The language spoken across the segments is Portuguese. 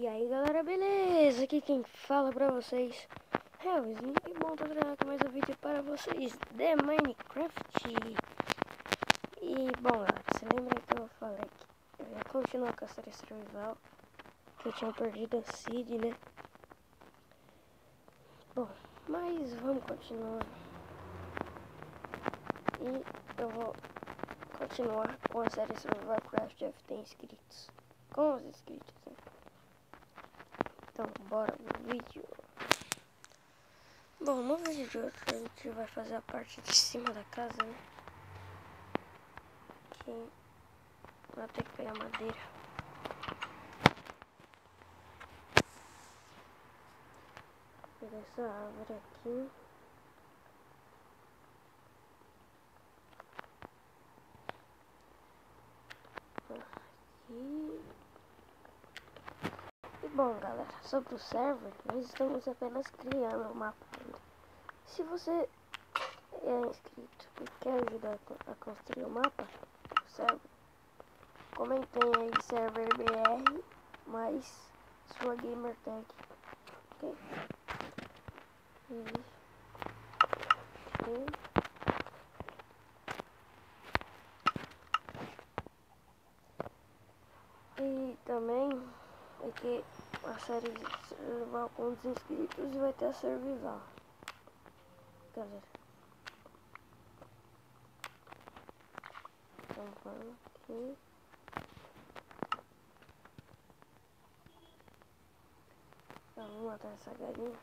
E aí galera, beleza? Aqui quem fala pra vocês é o Slim, e bom, tô trazendo aqui mais um vídeo para vocês de Minecraft. E bom galera, você lembra que eu falei que eu ia continuar com a série Survival, que eu tinha perdido a Seed, né? Bom, mas vamos continuar. E eu vou continuar com a série Survival Craft FT inscritos, com os inscritos, né? Então bora pro vídeo. Bom, no vídeo de hoje a gente vai fazer a parte de cima da casa, né? Que vai ter que pegar madeira. Vou pegar essa árvore aqui. Aqui. E bom galera, sobre o server, nós estamos apenas criando o mapa ainda. Se você é inscrito e quer ajudar a construir o mapa do server, comentem aí server BR mais sua gamer tag, ok? E também é que a série Survival com os inscritos vai ter a Survival, galera. Então vamos aqui. Então, vamos matar essa galinha.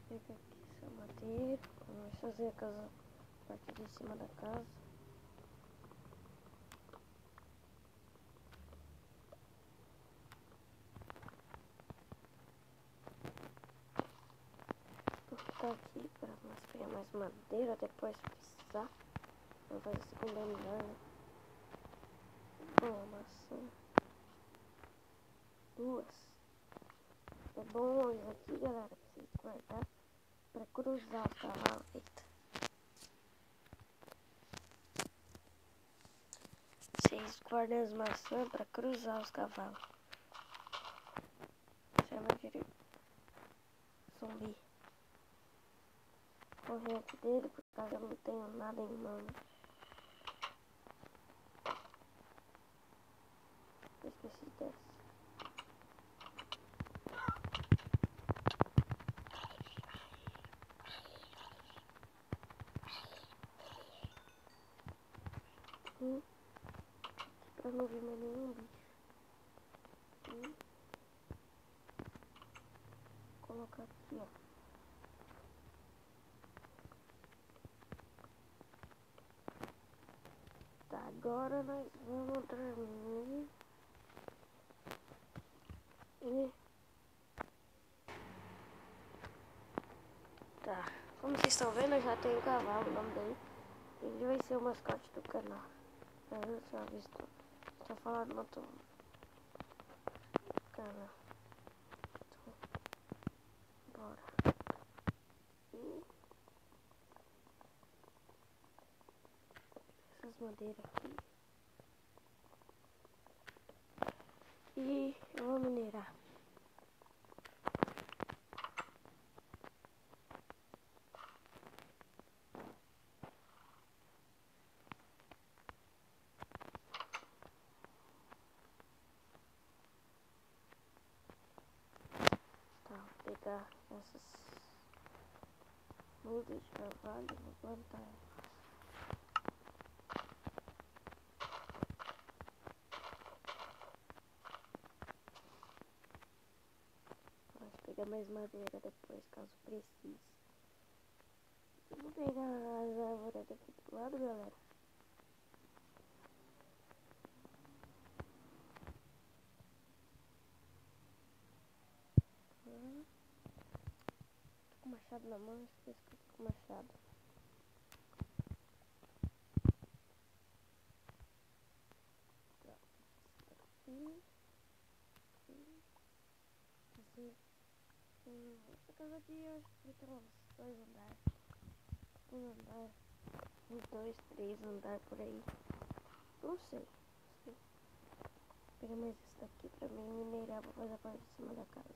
Pega aqui essa madeira. Vamos fazer a casa, a parte de cima da casa. Vou botar aqui para nós pegar mais madeira depois precisar. Vamos fazer a segunda andar, né? Bom, maçã. Duas. É bom isso aqui, galera, pra vocês guardar para cruzar o cavalo. Eita. Vocês guardam as maçãs para cruzar os cavalos. Chama aquele zumbi. Correr aqui dele por causa eu não tenho nada em mão. Eu esqueci dessa. Pra não ver mais nenhum bicho. Vou colocar aqui, ó. Tá, agora nós vamos dormir. Tá, como vocês estão vendo, eu já tenho um cavalo, o nome dele. Ele vai ser o mascote do canal. Eu já visto. Tinha falado no outro canal. Então, bora. Essas madeiras aqui. E eu vou minerar. Tá, vou pegar essas mudas de carvalho e vou plantar elas. Pegar mais madeira depois, caso precise. Vou pegar as árvores daqui do lado, galera. Tô com o machado na mão, esqueci que eu tô com o machado. Essa casa aqui eu acho que tem uns 2 andares. Um andar. uns 2, 3 andar por aí. Não sei. Vou pegar mais esse daqui pra mim minerar pra fazer a parte de cima da casa.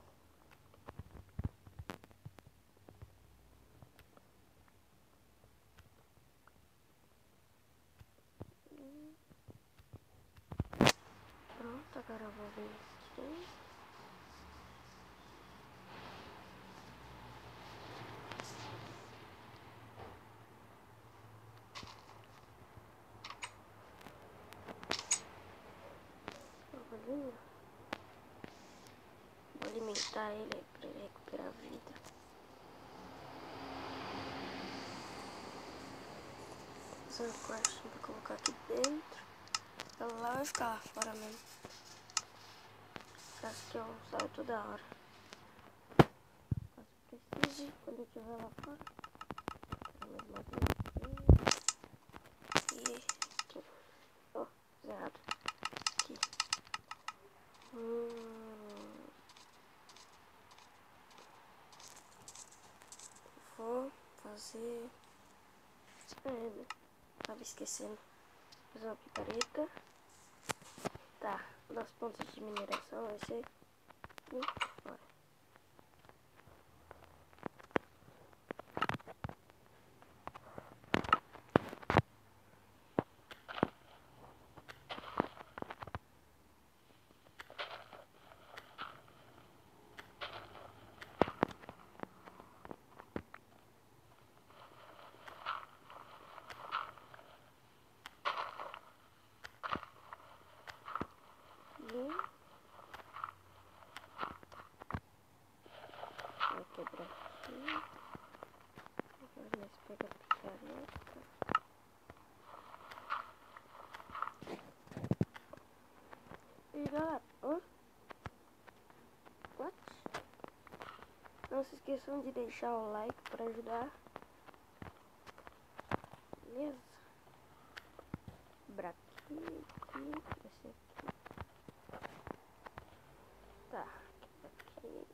Pronto, agora eu vou vestir. Vou alimentar ele pra ele recuperar a vida. Fazer um quartinho pra colocar aqui dentro. Ela lá vai ficar lá fora mesmo. Acho que eu saio toda hora. Caso precise, quando eu estiver lá fora. Mais uma vez. E aqui. Ó, zerado. Aqui. Vou fazer. Tava esquecendo. Fazer uma picareta. Tá, das pontas de mineração vai ser fora. Vai quebrar aqui. Agora nós pega a picareta. E galera, what? Não se esqueçam de deixar o like para ajudar. Beleza? Quebrar aqui, esse aqui. Tá, aqui.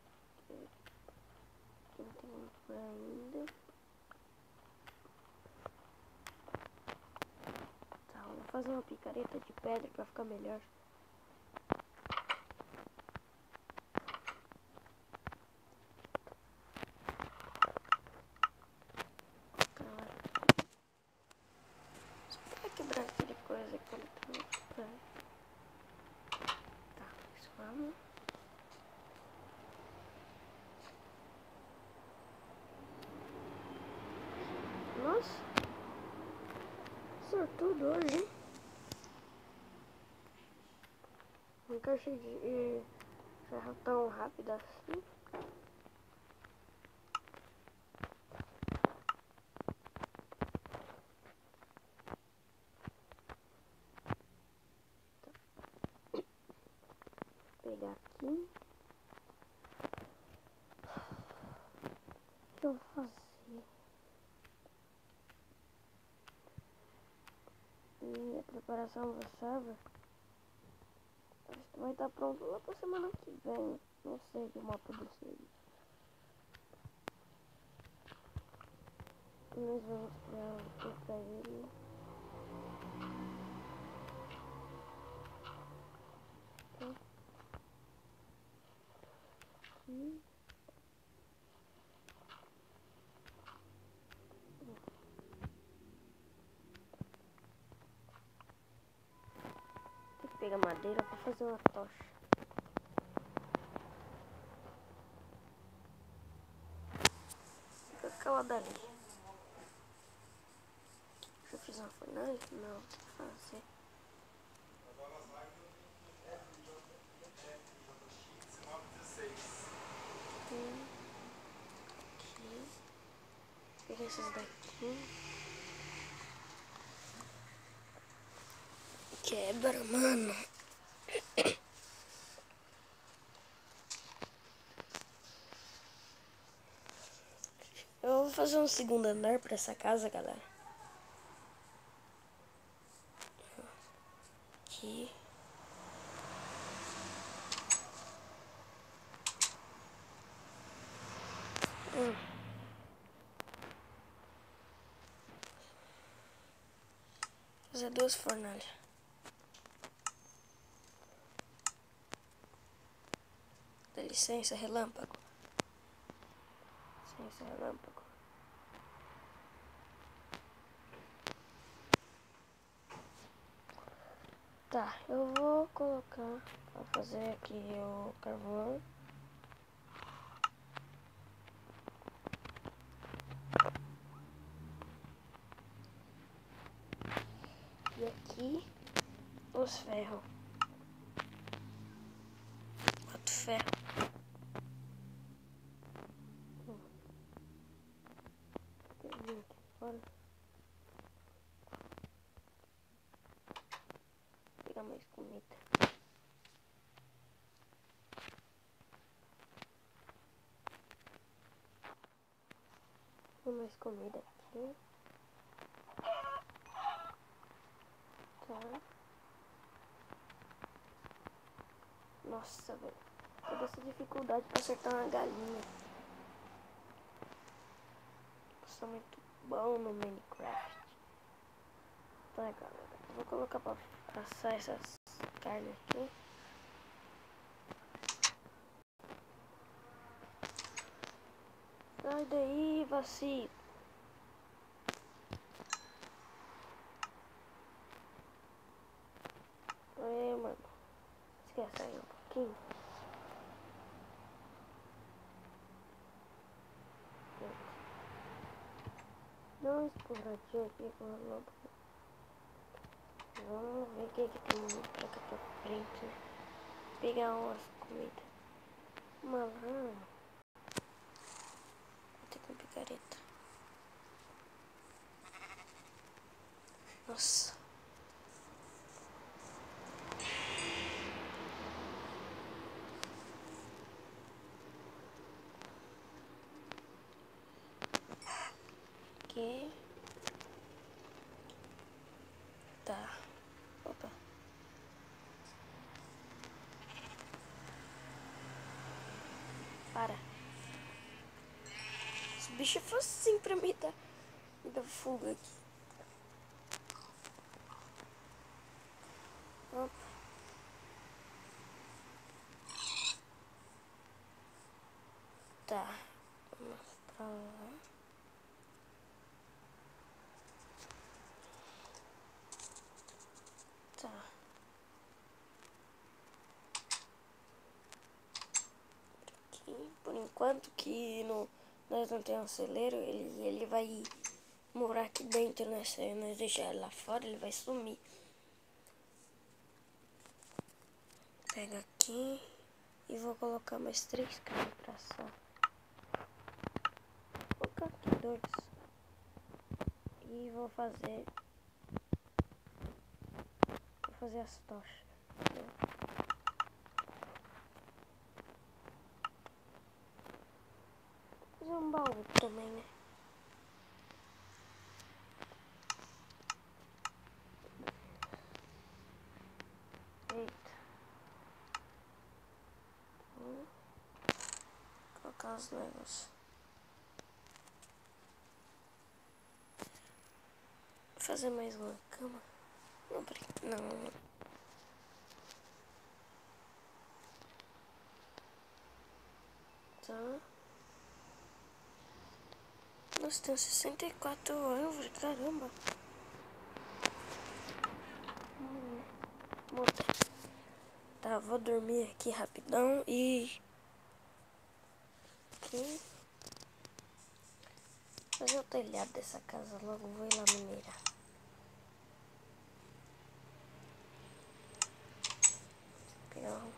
Não tem muito por ainda. Tá, vou fazer uma picareta de pedra pra ficar melhor. Vai quebrar aquele coisa que ele tá. Tá, vamos. Nossa, sortudo hoje, hein? Nunca achei de ferrar tão rápido assim. Vou pegar aqui. O que eu vou fazer? E a preparação do server acho que vai estar pronto lá pra semana que vem. Não sei o mapa do server. Nós vamos pra ele. Aqui. Tem que pegar madeira pra fazer uma tocha. Fica aquela dali. Já fiz uma fornalha? Não, tem que fazer. Aqui. Peguei essas daqui. Quebra, mano. Eu vou fazer um segundo andar pra essa casa, galera. Aqui. fazer 2 fornalhas. Dá licença, relâmpago. Licença, relâmpago. Tá, eu vou colocar pra fazer aqui o carvão. E aqui os ferros. 4 ferros. Aqui fora. Vou pegar mais comida. Mais comida aqui. Tá. Nossa, velho. Toda essa dificuldade pra acertar uma galinha. Nossa, muito bom no Minecraft. Tá, galera. Eu vou colocar pra assar essas carnes aqui. Sai daí, vacilo. É, mano. Você quer sair um pouquinho? Dá uma exploradinha aqui com a lâmpada. Vamos ver o que tem pra cá pra frente, né? Pegar umas comidas. Malandro. Vou ter com picareta. Nossa. Aqui. Tá. Opa. Para. Os bichos foram assim pra me dar fuga aqui. Opa. Tá. Vamos pra lá. Tá. Aqui. Por enquanto que nós não temos um celeiro, ele vai morar aqui dentro, né? Se nós deixar ele lá fora, ele vai sumir. Pega aqui e vou colocar mais 3 carnes pra assar. Vou colocar aqui 2. E vou fazer as tochas. Vou fazer um baú também, né? Eita. Vou colocar os negócios. Vou fazer mais uma cama. Não, peraí. Não. Tá. Nossa, tem 64 árvores, caramba. Monta. Tá, vou dormir aqui rapidão e... Aqui. Fazer o telhado dessa casa logo, vou ir lá mineirar. Pegar um...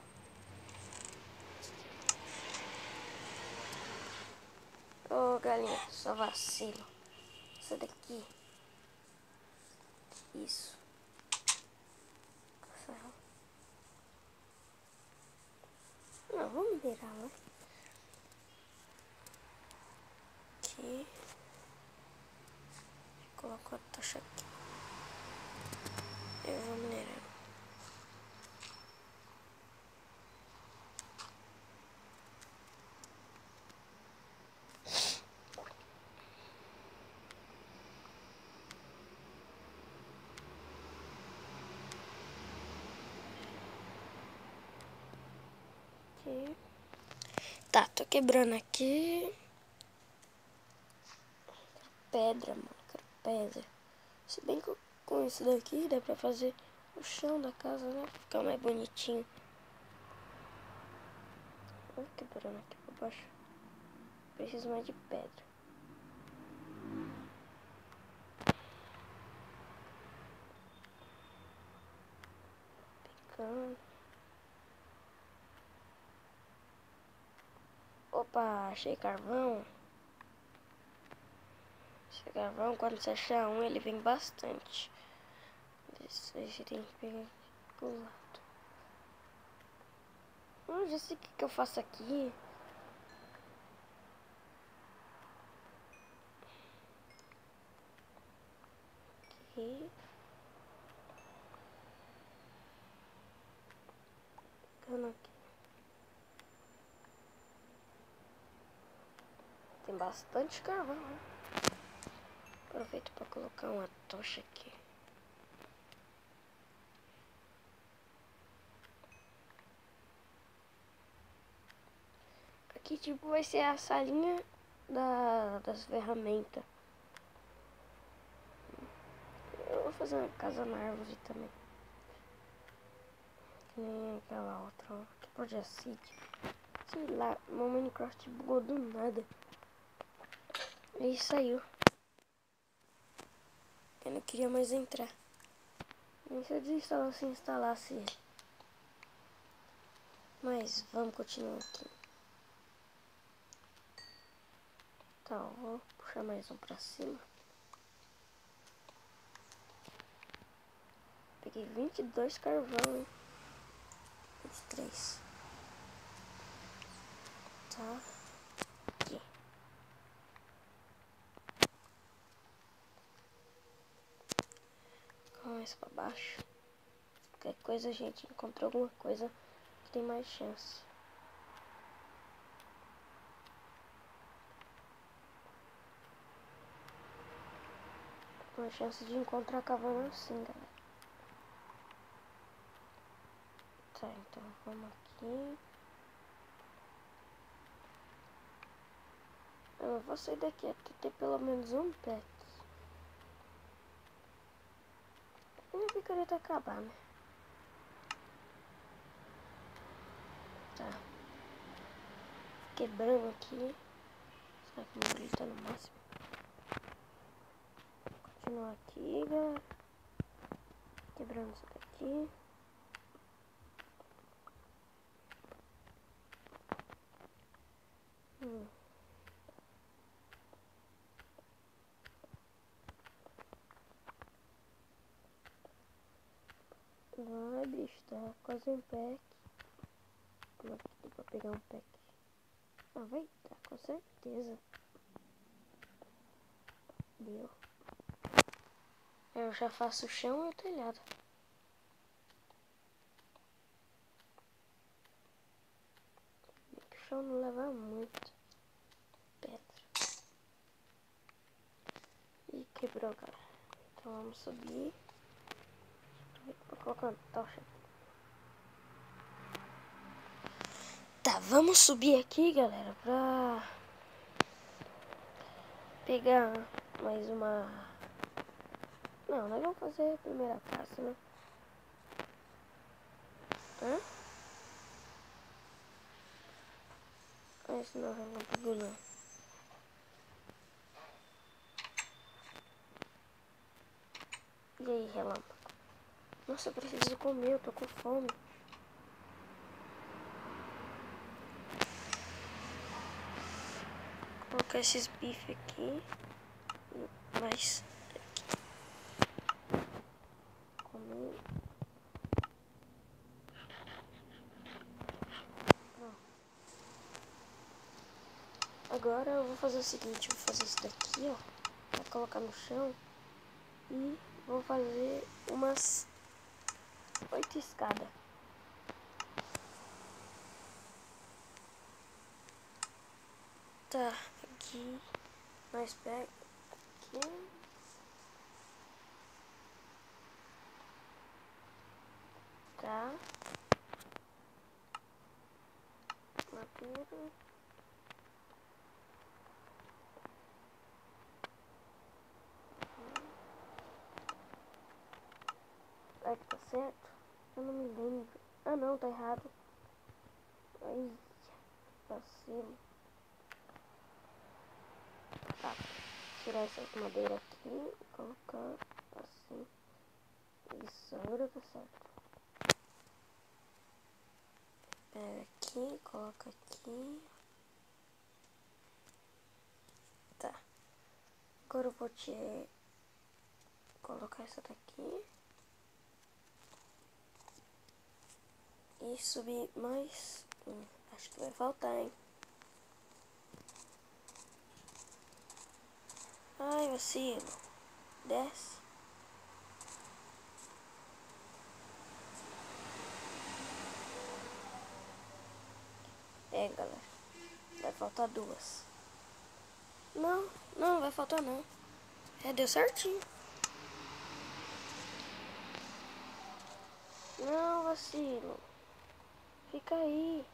Ô, galinha, só vacilo. Essa daqui. Isso. Não, vou minerar lá. Aqui. Coloco a tocha aqui. Eu vou minerar. aqui. Tá, tô quebrando aqui. Pedra, mano. Quero pedra. Se bem que com isso daqui dá pra fazer o chão da casa, né? Ficar mais bonitinho. Vou quebrando aqui por baixo. Preciso mais de pedra. Picando. Opa, achei carvão. Esse carvão, quando você achar um, ele vem bastante. Isso aí você tem que pegar pro lado. Já sei o que eu faço aqui. Aqui. Pegando aqui. Tem bastante carvão, né? Aproveito para colocar uma tocha aqui. Aqui tipo vai ser a salinha das ferramentas. Eu vou fazer uma casa na árvore também. Que nem aquela outra, ó. Que Project City. Sei lá, meu Minecraft bugou do nada. E saiu. Eu não queria mais entrar. Nem se eu desinstalar se instalasse. Mas vamos continuar aqui. Tá, eu vou puxar mais um pra cima. Peguei 22 carvão, hein? 23. Tá. Aqui. Começa pra baixo. Qualquer coisa a gente encontra alguma coisa que tem mais chance. Uma chance de encontrar cavalo assim, galera. Tá, então vamos aqui. Eu vou sair daqui até ter pelo menos um pet. E minha picareta acabar, né? Tá. Quebrando aqui. Será que meu brilho tá no máximo? Continuar aqui, galera. Quebrando isso daqui. Vai, bicho, tá quase um pack. Vamos aqui pra pegar um pack. Ah, vai dar, com certeza. Deu. Eu já faço o chão e o telhado. O chão não leva muito. Pedra. E quebrou, galera. Então vamos subir. Vou colocar uma tocha. Tá, vamos subir aqui, galera, pra pegar mais uma... Não, nós vamos fazer a primeira casa, né? Hã? Esse não é relâmpago, não. E aí, relâmpago? Nossa, eu preciso comer, eu tô com fome. Vou colocar esses bifes aqui. E mais aqui. Comer. Pronto. Agora eu vou fazer o seguinte, vou fazer isso daqui, ó. Vou colocar no chão. E vou fazer umas 8 escadas. Tá, aqui. Nós pega aqui. Tá. primeiro. Será que tá certo? Eu não me lembro. Ah não, tá errado. Ai, vacilo. Tá, tirar essas madeiras aqui e colocar assim. Isso, agora tá certo. Pega aqui, coloca aqui. Tá. Agora eu vou te colocar essa daqui. E subir mais. Acho que vai faltar, hein? Ai, vacilo. Desce. É, galera. Vai faltar duas. Não, não vai faltar não. É, deu certinho. Não, vacilo. Fica aí.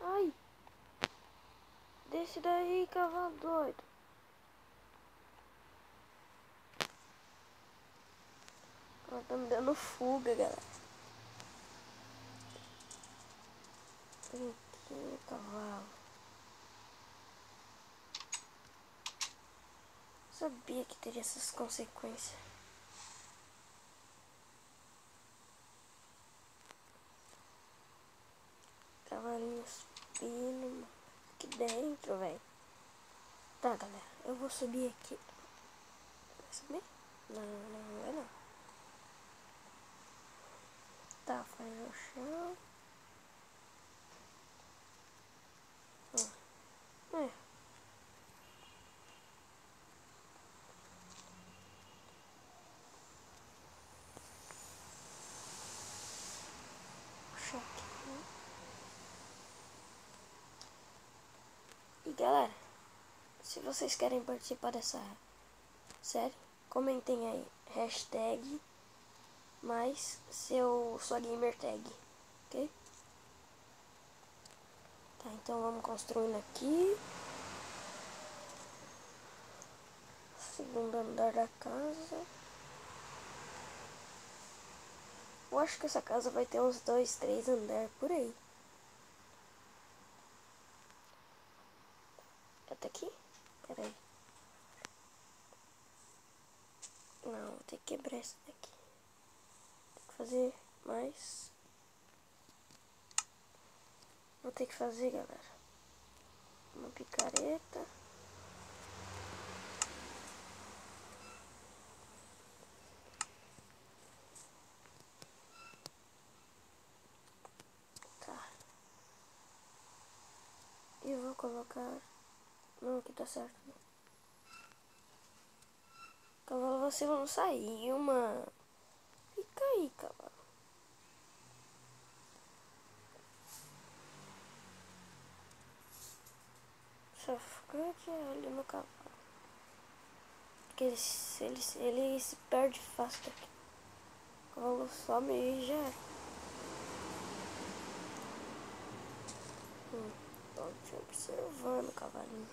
Ai. Desce daí, cavalo doido. Ela tá me dando fuga, galera. Vem aqui, cavalo. Sabia que teria essas consequências. Cavalinho subindo aqui dentro, velho. Tá, galera. Eu vou subir aqui. Vai subir? Não, não vai não. Tá, faz o chão. É. Puxa aqui. E galera, se vocês querem participar dessa série, comentem aí. Hashtag mais sua gamer tag. Ok? Tá, então vamos construindo aqui. Segundo andar da casa. Eu acho que essa casa vai ter uns 2, 3 andares por aí. Até aqui? Pera aí. Não, vou ter que quebrar essa daqui. Tem que fazer mais. Vou ter que fazer, galera, uma picareta. Tá. E vou colocar... Não, aqui tá certo. Cavalo, você não saiu, mano. Fica aí, cavalo. Só fica de olho no cavalo. Porque ele se perde fácil daqui. O cavalo some e já é. Tô te observando, cavalinho.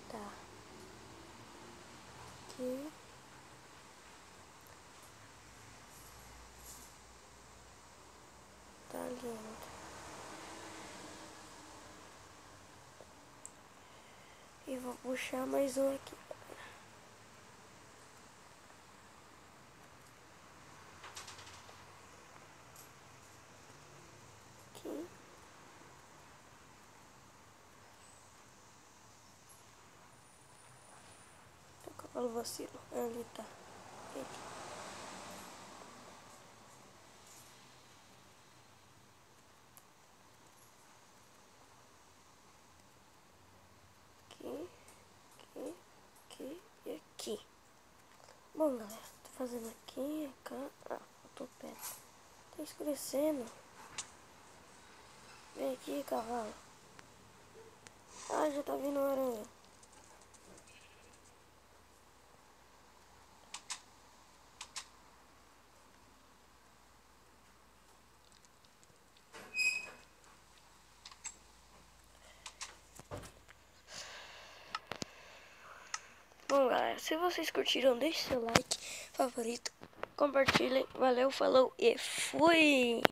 Tá. Aqui. Tá lindo. E vou puxar mais um aqui. Aqui. O cavalo vacilo. Ali tá. Aqui. Aqui e aqui. Bom, galera, tô fazendo aqui, cá. Ah, faltou pedra. Tá escurecendo. Vem aqui, cavalo. Ah, já tá vindo aranha. Então, galera, se vocês curtiram, deixe seu like, favorito, compartilhem. Valeu, falou e fui!